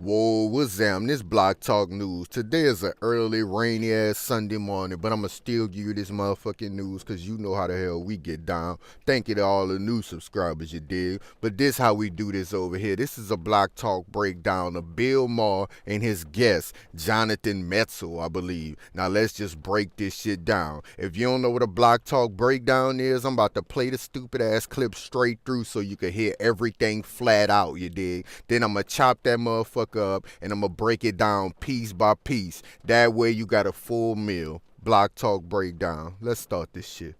Whoa, what's Zam? This Block Talk News. Today is an early, rainy ass Sunday morning, but I'ma still give you this motherfucking news because you know how the hell we get down. Thank you to all the new subscribers, you dig? But this how we do this over here. This is a Block Talk breakdown of Bill Maher and his guest, Jonathan Metzl, I believe. Now let's just break this shit down. If you don't know what a Block Talk breakdown is, I'm about to play the stupid ass clip straight through so you can hear everything flat out, you dig? Then I'ma chop that motherfucker up and I'm gonna break it down piece by piece. That way you got a full meal. Block Talk breakdown. Let's start this shit.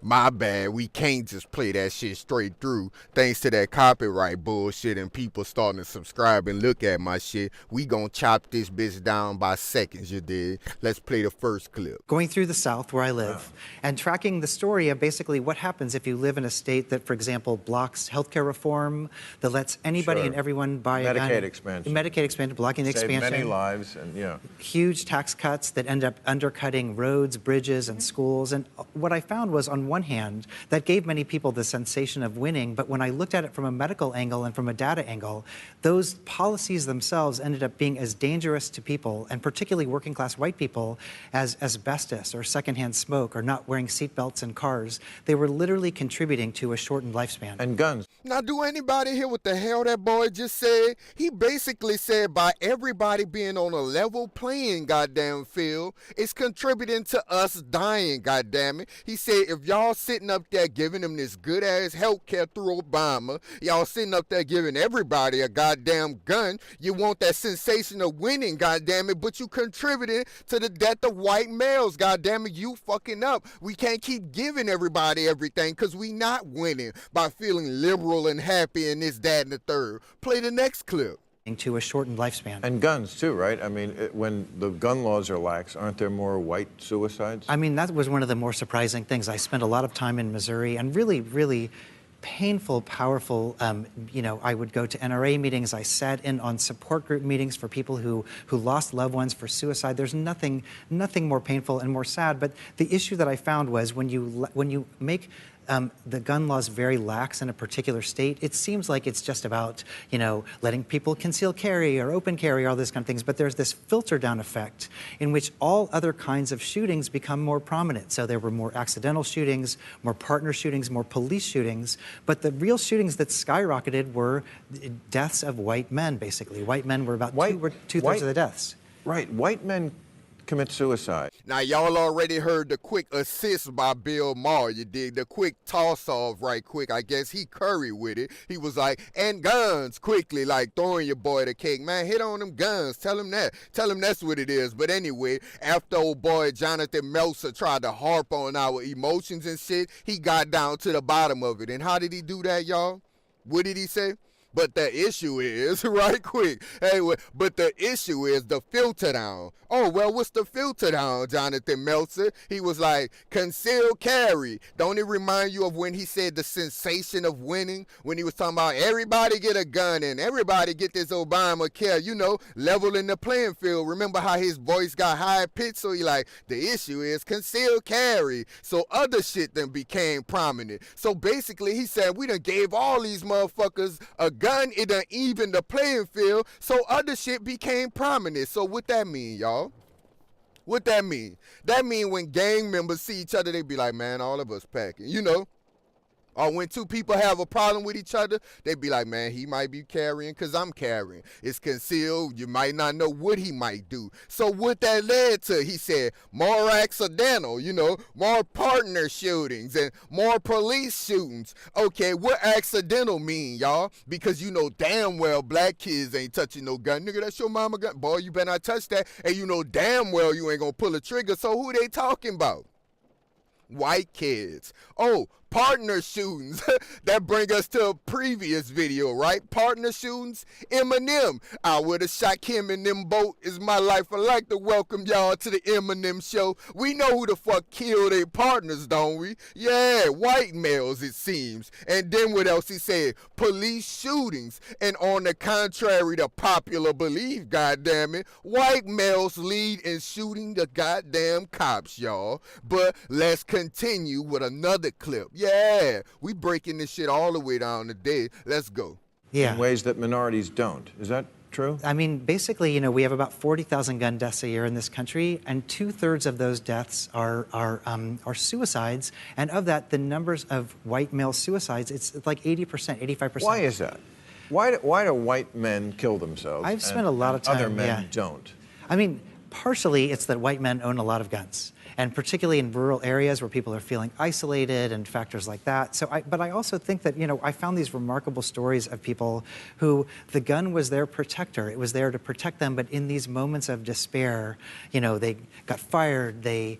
My bad, we can't just play that shit straight through. Thanks to that copyright bullshit and people starting to subscribe and look at my shit, we gon' chop this bitch down by seconds, you dig? Let's play the first clip. Going through the South where I live and tracking the story of basically what happens if you live in a state that, for example, blocks healthcare reform, that lets anybody and everyone buy a gun. Medicaid expansion. Medicaid expansion, blocking the Save expansion. many lives and, Huge tax cuts that end up undercutting roads, bridges, and schools. And what I found was, on one hand, that gave many people the sensation of winning, but when I looked at it from a medical angle and from a data angle, those policies themselves ended up being as dangerous to people, and particularly working class white people, as asbestos or secondhand smoke or not wearing seatbelts in cars. They were literally contributing to a shortened lifespan. and guns. Now, do anybody hear what the hell that boy just said? He basically said by everybody being on a level playing goddamn field, it's contributing to us dying, goddamn it. He said if y'all sitting up there giving them this good ass health care through Obama, y'all sitting up there giving everybody a goddamn gun, you want that sensation of winning, goddamn it, but you contributing to the death of white males, goddamn it. You fucking up. We can't keep giving everybody everything because we not winning by feeling liberal and happy and this, that, and the third. Play the next clip. To a shortened lifespan. And guns, too, right? I mean, when the gun laws are lax, aren't there more white suicides? I mean, that was one of the more surprising things. I spent a lot of time in Missouri and really painful, powerful, I would go to NRA meetings. I sat in on support group meetings for people who lost loved ones for suicide. There's nothing more painful and more sad. But the issue that I found was when you make the gun laws very lax in a particular state, it seems like it's just about, letting people conceal carry or open carry, all these kind of things. But there's this filter down effect in which all other kinds of shootings become more prominent. So there were more accidental shootings, more partner shootings, more police shootings. But the real shootings that skyrocketed were deaths of white men, basically. White men were about two-thirds of the deaths. Right. White men commit suicide. Now, y'all already heard the quick assist by Bill Maher, you dig? The quick toss-off right quick. I guess he curried with it. He was like, and guns, quickly, like throwing your boy the cake. Man, hit on them guns. Tell him that. Tell him that's what it is. But anyway, after old boy Jonathan Metzl tried to harp on our emotions and shit, he got down to the bottom of it. And how did he do that, y'all? What did he say? But the issue is, right quick, but the issue is the filter down. Oh, well, what's the filter down, Jonathan Metzl? He was like, conceal carry. Don't it remind you of when he said the sensation of winning? When he was talking about everybody get a gun and everybody get this Obamacare, leveling the playing field. Remember how his voice got high pitched? So he like, the issue is conceal carry. So other shit then became prominent. So basically he said, we done gave all these motherfuckers a gun, it done even the playing field, so other shit became prominent. So what that mean, y'all? What that mean? That mean when gang members see each other, they be like, man, all of us packing, Or when two people have a problem with each other, they be like, man, he might be carrying because I'm carrying. It's concealed. You might not know what he might do. So what that led to, he said, more accidental, more partner shootings and more police shootings. Okay, what accidental mean, y'all? Because you know damn well black kids ain't touching no gun. Nigga, that's your mama gun. Boy, you better not touch that. And you know damn well you ain't gonna pull a trigger. So who they talking about? White kids. Oh, partner shootings. That bring us to a previous video, right? Partner shootings. Eminem. I would have shot him in them boat is my life. I'd like to welcome y'all to the Eminem show. We know who the fuck killed their partners, don't we? Yeah, white males it seems. And then what else he said? Police shootings. And on the contrary to popular belief, goddammit, white males lead in shooting the goddamn cops, y'all. But let's continue with another clip. Yeah, we breaking this shit all the way down today. Let's go. Yeah. In ways that minorities don't. Is that true? I mean, basically, we have about 40,000 gun deaths a year in this country, and 2/3 of those deaths are suicides. And of that, the numbers of white male suicides, it's like 80%, 85%. Why is that? Why do white men kill themselves? I've spent a lot of time. Other men yeah. don't. I mean, partially it's that white men own a lot of guns, and particularly in rural areas where people are feeling isolated and factors like that. But I also think that, I found these remarkable stories of people who the gun was their protector. It was there to protect them, but in these moments of despair, they got fired, they,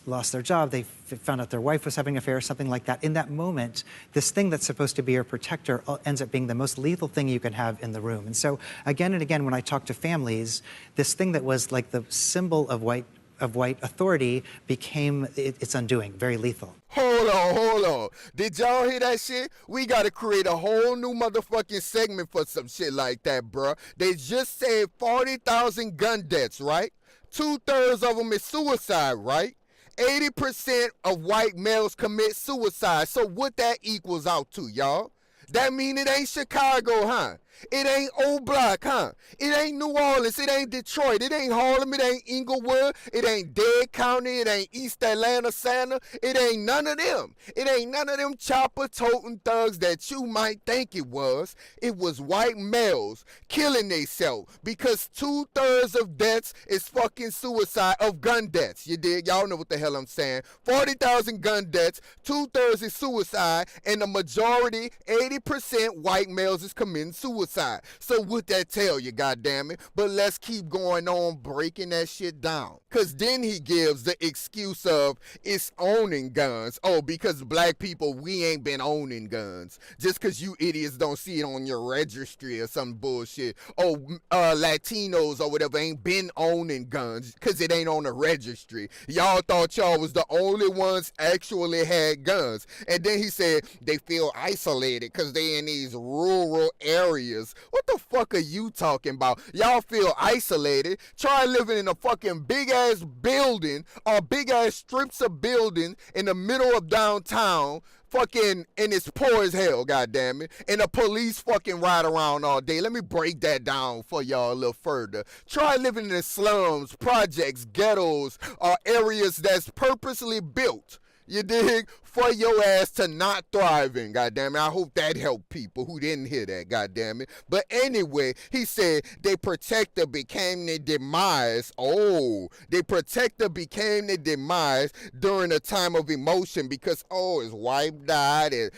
lost their job, they found out their wife was having an affair, something like that. In that moment, this thing that's supposed to be your protector ends up being the most lethal thing you can have in the room. And so again and again, when I talk to families, this thing that was like the symbol of white authority became its undoing, very lethal. Hold on. Did y'all hear that shit? We gotta create a whole new motherfucking segment for some shit like that, bruh. They just said 40,000 gun deaths, right? 2/3 of them is suicide, right? 80% of white males commit suicide. So what that equals out to, y'all? That mean it ain't Chicago, huh? It ain't Old Block, huh? It ain't New Orleans, it ain't Detroit, it ain't Harlem, it ain't Inglewood, it ain't Dade County, it ain't East Atlanta, Santa, it ain't none of them. It ain't none of them chopper-toting thugs that you might think it was. It was white males killing themselves because 2/3 of deaths is fucking suicide, of gun deaths, you dig? Y'all know what the hell I'm saying. 40,000 gun deaths, 2/3 is suicide, and the majority, 80% white males is committing suicide. So what that tell you, goddammit? But let's keep going on breaking that shit down. Cause then he gives the excuse of it's owning guns. Oh, because black people, we ain't been owning guns. Just cause you idiots don't see it on your registry or some bullshit. Oh, Latinos or whatever ain't been owning guns cause it ain't on the registry. Y'all thought y'all was the only ones actually had guns. And then he said they feel isolated cause they in these rural areas. What the fuck are you talking about? Y'all feel isolated? Try living in a fucking big ass building or big ass strips of building in the middle of downtown, fucking, and it's poor as hell, goddammit. And the police fucking ride around all day. Let me break that down for y'all a little further. Try living in the slums, projects, ghettos, or areas that's purposely built, you dig, for your ass to not thriving, goddammit. I hope that helped people who didn't hear that, goddammit. But anyway, he said they protector became their demise. Oh, they protector became their demise during a time of emotion because, his wife died and,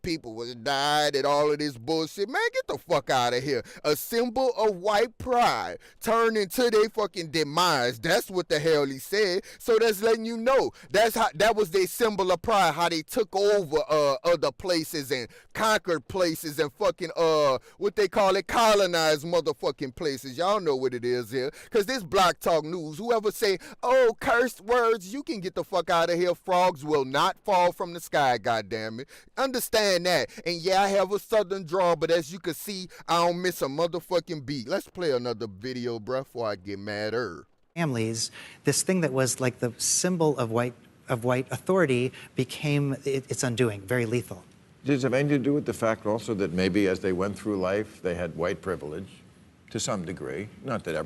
people was died and all of this bullshit. Man, get the fuck out of here. A symbol of white pride turned into their fucking demise. That's what the hell he said. So that's letting you know. That was their symbol of pride. How they took over other places and conquered places and fucking what they call it, colonized motherfucking places. Y'all know what it is here. Cause this Block Talk News, whoever say, cursed words, you can get the fuck out of here. Frogs will not fall from the sky, goddammit. Understand that. And yeah, I have a southern drawl, but as you can see, I don't miss a motherfucking beat. Let's play another video, bruh, before I get madder. Families, this thing that was like the symbol of white authority became its undoing, very lethal. Does it have anything to do with the fact also that maybe as they went through life, they had white privilege to some degree? Not that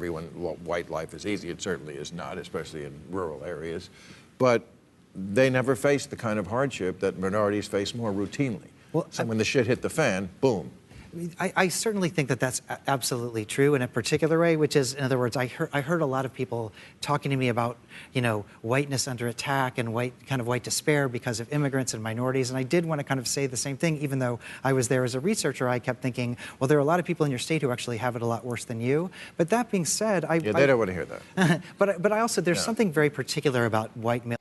white life is easy, it certainly is not, especially in rural areas, but they never faced the kind of hardship that minorities face more routinely. Well, so when the shit hit the fan, boom. I certainly think that that's absolutely true in a particular way, which is, in other words, I heard a lot of people talking to me about, whiteness under attack and white despair because of immigrants and minorities. And I did want to kind of say the same thing, even though I was there as a researcher. I kept thinking, well, there are a lot of people in your state who actually have it a lot worse than you. But that being said, they don't want to hear that. but I also, there's something very particular about white male.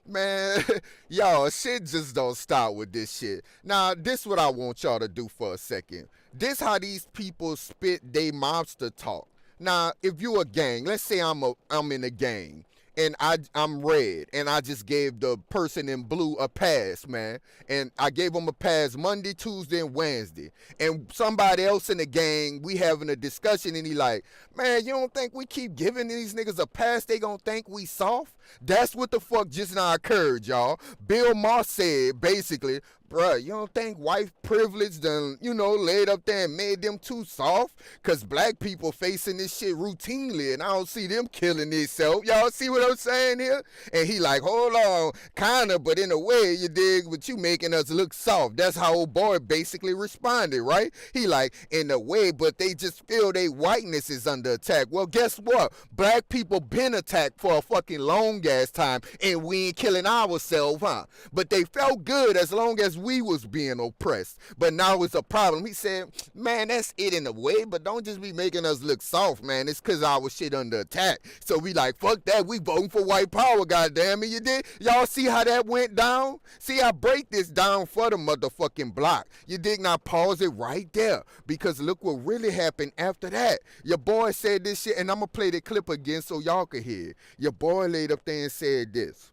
Man, y'all, shit just don't stop with this shit. Now, this what I want y'all to do for a second. This how these people spit they mobster talk. Now, if you a gang, let's say I'm in a gang, and I'm red, and I just gave the person in blue a pass, man. And I gave them a pass Monday, Tuesday, and Wednesday. And somebody else in the gang, we having a discussion, and he like, man, you don't think we keep giving these niggas a pass, they gonna think we soft? That's what the fuck just now occurred, y'all. Bill Maher said, basically, bruh, you don't think white privilege done, laid up there and made them too soft? Because black people facing this shit routinely, and I don't see them killing themselves. Y'all see what I'm saying here? And he like, hold on, kinda, but in a way, you dig, but you making us look soft. That's how old boy basically responded, right? He like, in a way, but they just feel their whiteness is under attack. Well, guess what? Black people been attacked for a fucking long ass time, and we ain't killing ourselves, huh? But they felt good as long as we was being oppressed. But now it's a problem. He said, man, that's it in a way, but don't just be making us look soft, man. It's because our shit under attack. So we like, fuck that. We voting for white power, goddamn it. You did? Y'all see how that went down? See, I break this down for the motherfucking block. You dig? Now pause it right there, because look what really happened after that. Your boy said this shit, and I'm going to play the clip again so y'all can hear it. Your boy laid up there and said this.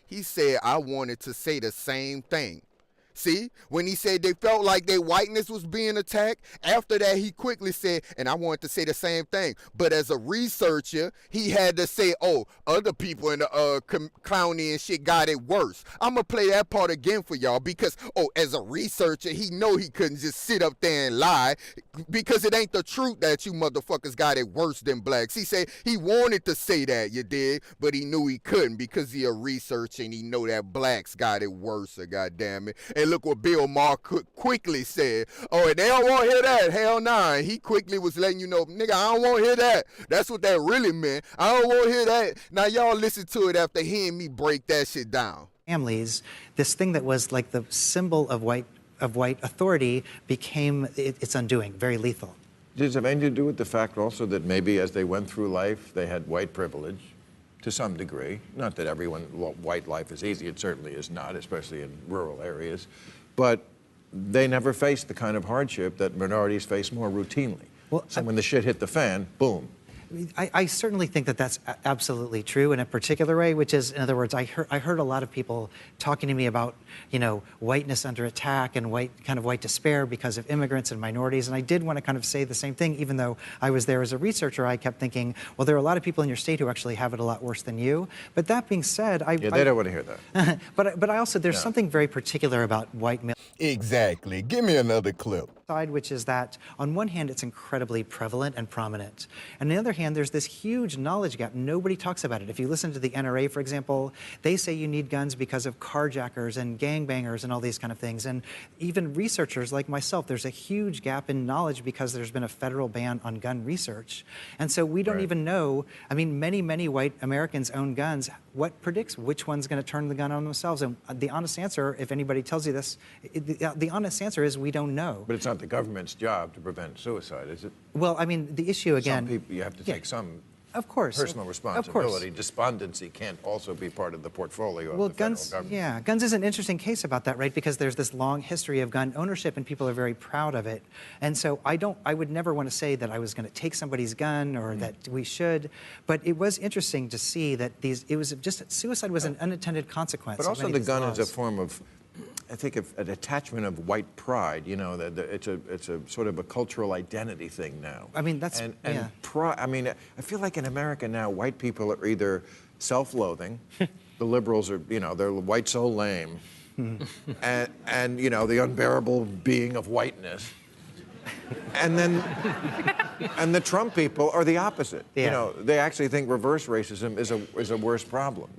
He said, I wanted to say the same thing. See, when he said they felt like their whiteness was being attacked, after that he quickly said, and I wanted to say the same thing. But as a researcher, he had to say, oh, other people in the county and shit got it worse. I'm going to play that part again for y'all because, as a researcher, he know he couldn't just sit up there and lie because it ain't the truth that you motherfuckers got it worse than blacks. He said he wanted to say that, you did, but he knew he couldn't because he a researcher and he know that blacks got it worse, goddamn it. And look what Bill Maher quickly said. Oh, and they don't want to hear that. Hell nah. He quickly was letting you know, nigga, I don't want to hear that. That's what that really meant. I don't want to hear that. Now y'all listen to it after hearing me break that shit down. Families, this thing that was like the symbol of white authority became its undoing, very lethal. Does it have anything to do with the fact also that maybe as they went through life, they had white privilege? To some degree. Not that white life is easy, it certainly is not, especially in rural areas, but they never faced the kind of hardship that minorities face more routinely. Well, so when the shit hit the fan, boom. I certainly think that that's absolutely true in a particular way, which is, in other words, I heard a lot of people talking to me about, whiteness under attack and white despair because of immigrants and minorities. And I did want to kind of say the same thing, even though I was there as a researcher. I kept thinking, well, there are a lot of people in your state who actually have it a lot worse than you. But that being said, they don't want to hear that. but I also, there's something very particular about white male. Exactly. Give me another clip. Side, which is that on one hand, it's incredibly prevalent and prominent. And on the other hand, there's this huge knowledge gap. Nobody talks about it. If you listen to the NRA, for example, they say you need guns because of carjackers and gangbangers and all these kind of things. And even researchers like myself, there's a huge gap in knowledge because there's been a federal ban on gun research. And so we don't even know, I mean, many white Americans own guns. What predicts which one's going to turn the gun on themselves? And the honest answer, if anybody tells you this, the honest answer is we don't know. But it's not the government's job to prevent suicide, is it? Well, I mean, the issue again... Some people, you have to take some of course, personal responsibility. Despondency can't also be part of the portfolio of the federal government. Yeah, guns is an interesting case about that, right? Because there's this long history of gun ownership and people are very proud of it. And so I would never want to say that I was going to take somebody's gun or that we should, but it was interesting to see that suicide was an unintended consequence. But also the gun is a form of, I think, an attachment of white pride. It's a sort of a cultural identity thing now. I mean, that's pride. I mean, I feel like in America now, white people are either self-loathing, the liberals are, they're white so lame, and the unbearable being of whiteness. And then, and the Trump people are the opposite. Yeah. They actually think reverse racism is a worse problem.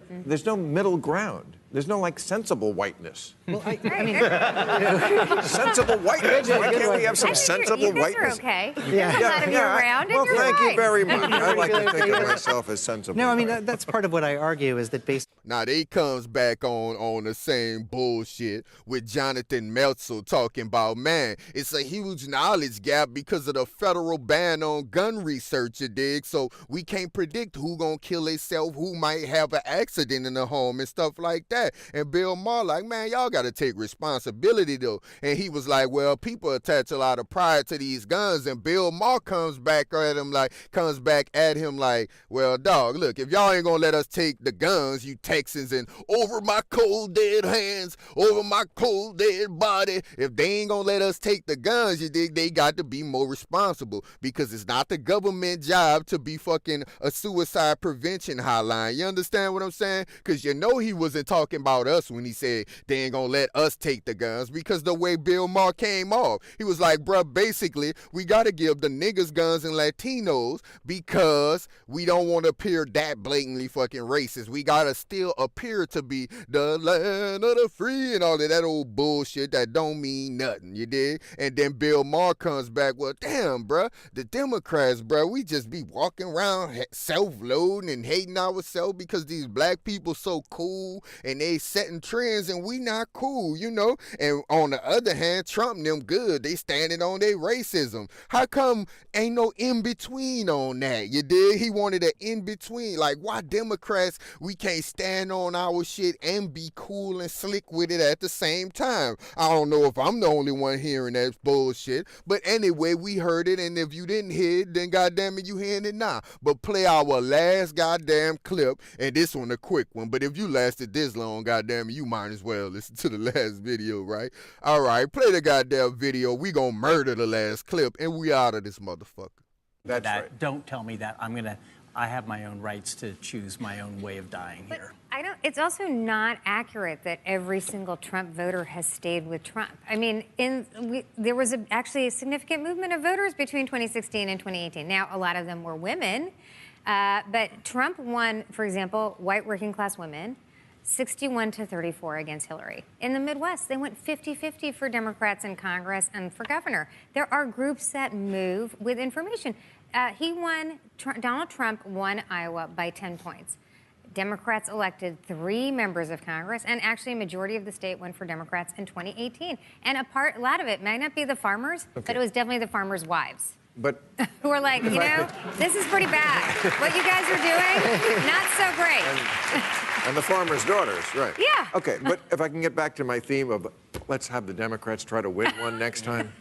There's no middle ground. There's no, sensible whiteness. Well, I mean... sensible whiteness? Why can't we have some sensible whiteness? You guys are okay. Yeah, a lot of you around, well, and you're thank right. you very much. I like to think of myself as sensible. No, I mean, that's part of what I argue is that Now, they comes back on the same bullshit with Jonathan Metzl talking about, man, it's a huge knowledge gap because of the federal ban on gun research, you dig? So we can't predict who gonna kill themselves, who might have an accident in the home and stuff like that. And Bill Maher like, man, y'all gotta take responsibility though. And he was like, well, people attach a lot of pride to these guns. And Bill Maher comes back at him like, well, dog, look, if y'all ain't gonna let us take the guns, you take Texans and over my cold dead hands, over my cold dead body. If they ain't gonna let us take the guns, you dig, they got to be more responsible, because it's not the government job to be fucking a suicide prevention hotline. You understand what I'm saying? Because you know he wasn't talking about us when he said they ain't gonna let us take the guns, because the way Bill Maher came off, he was like, bruh, basically, we gotta give the niggas guns and Latinos because we don't want to appear that blatantly fucking racist. We gotta still appear to be the land of the free and all that old bullshit that don't mean nothing, you dig? And then Bill Maher comes back, well, damn, bruh, the Democrats, bruh, we just be walking around self-loading and hating ourselves because these black people so cool and they setting trends and we not cool, you know? And on the other hand, Trump and them good, they standing on their racism. How come ain't no in-between on that, you dig? He wanted an in-between. Like, why Democrats, we can't stand on our shit and be cool and slick with it at the same time? I don't know if I'm the only one hearing that bullshit, but anyway, we heard it, and if you didn't hear it, then goddamn it, you hearing it now. But play our last goddamn clip, and this one a quick one, but if you lasted this long, goddamn it, you might as well listen to the last video, right? All right, play the goddamn video. We gonna murder the last clip, and we out of this motherfucker. That's right. Don't tell me that. I have my own rights to choose my own way of dying here. It's also not accurate that every single Trump voter has stayed with Trump. I mean, there was actually a significant movement of voters between 2016 and 2018. Now, a lot of them were women, but Trump won, for example, white working class women, 61-34 against Hillary. In the Midwest, they went 50-50 for Democrats in Congress and for governor. There are groups that move with information. Donald Trump won Iowa by 10 points. Democrats elected 3 members of Congress, and actually a majority of the state went for Democrats in 2018. And a lot of it might not be the farmers, but it was definitely the farmers' wives. But who are like, you know, this is pretty bad. What you guys are doing, not so great. And the farmers' daughters, right? Yeah. Okay, but if I can get back to my theme of let's have the Democrats try to win one next time.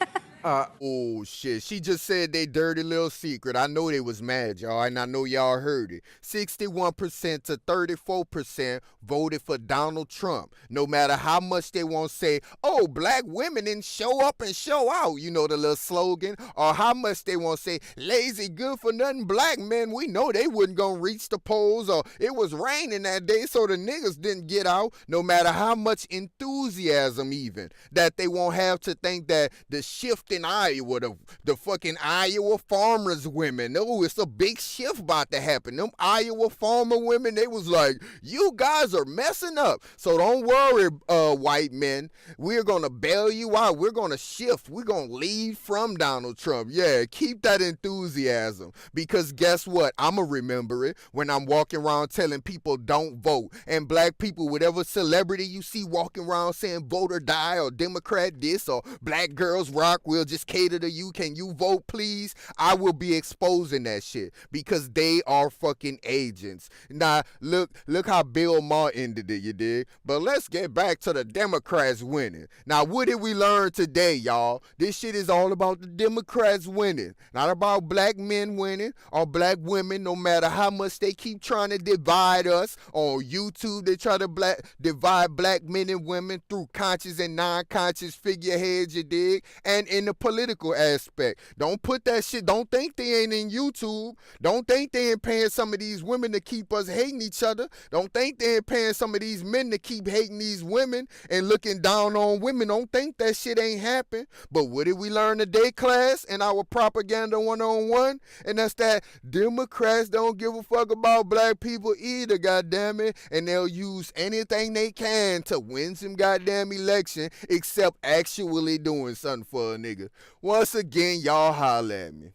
Oh, shit. She just said they dirty little secret. I know they was mad, y'all, and I know y'all heard it. 61% to 34% voted for Donald Trump. No matter how much they want to say, oh, black women didn't show up and show out, you know, the little slogan, or how much they want to say, lazy, good for nothing black men, we know they wasn't going to reach the polls, or it was raining that day, so the niggas didn't get out. No matter how much enthusiasm even that they won't have to think that the shift in Iowa, the fucking Iowa farmers women, oh, it's a big shift about to happen. Them Iowa farmer women, they was like, you guys are messing up. So don't worry, white men. We're going to bail you out. We're going to shift. We're going to leave from Donald Trump. Yeah, keep that enthusiasm, because guess what? I'm going to remember it when I'm walking around telling people don't vote. And black people, whatever celebrity you see walking around saying vote or die, or Democrat this, or black girls rock, we'll just cater to you. Can you vote, please? I will be exposing that shit, because they are fucking agents. Now, look how Bill Maher ended it, you dig? But let's get back to the Democrats winning. Now, what did we learn today, y'all? This shit is all about the Democrats winning, not about black men winning or black women, no matter how much they keep trying to divide us. On YouTube, they try to divide black men and women through conscious and non-conscious figureheads, you dig? And in the political aspect, don't put that shit, don't think they ain't in YouTube. Don't think they ain't paying some of these women to keep us hating each other. Don't think they ain't paying some of these men to keep hating these women and looking down on women. Don't think that shit ain't happen. But what did we learn today, class, in our propaganda 101? And that's that Democrats don't give a fuck about black people either, goddammit. And they'll use anything they can to win some goddamn election, except actually doing something for a nigga. Once again, y'all holler at me.